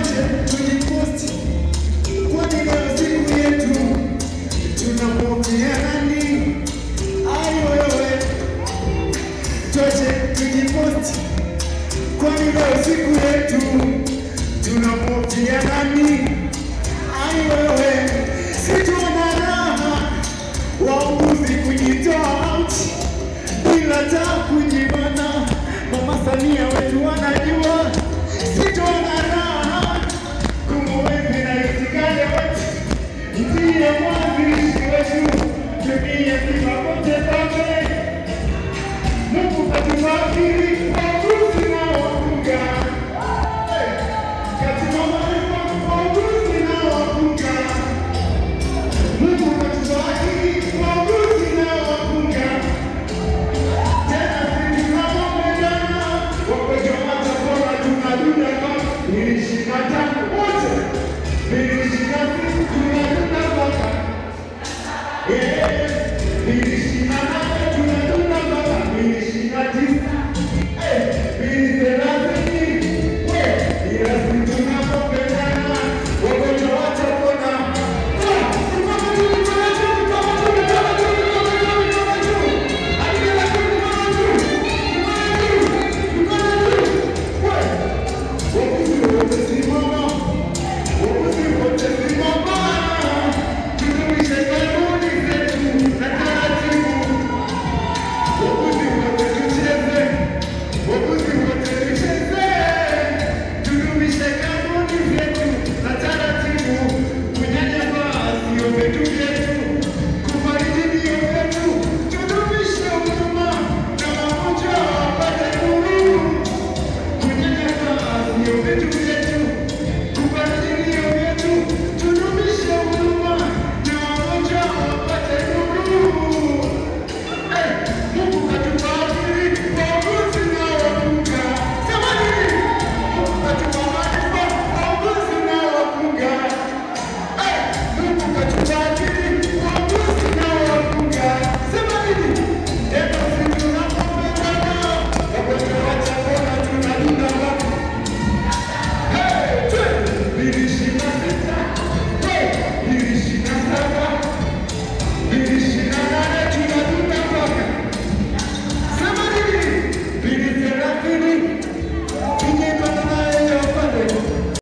Tuache tujiposti, kwani leo siku yetu tunamwambia nani? Ai wewe, tuache tujiposti, kwani leo siku yetu tunamwambia nani? Ai wewe, situona raha wauguzi kujitoa out bila taa kujibana. Mama Samia wetu wanajua, situona raha kumwezi na itikade wetu, ndiye mwanzilishi wetu, dunia zima kote pake. Mungu katubariki wauguzi na wakunga, katubariki wauguzi na wakunga. Mungu katubariki wauguzi na wakunga. Tena sisi tunapombejana, wagonjwa watapona, tunadunda kama 25 wote, 26 tunadunda mpaka 28 tunadunda mpaka 29. Second.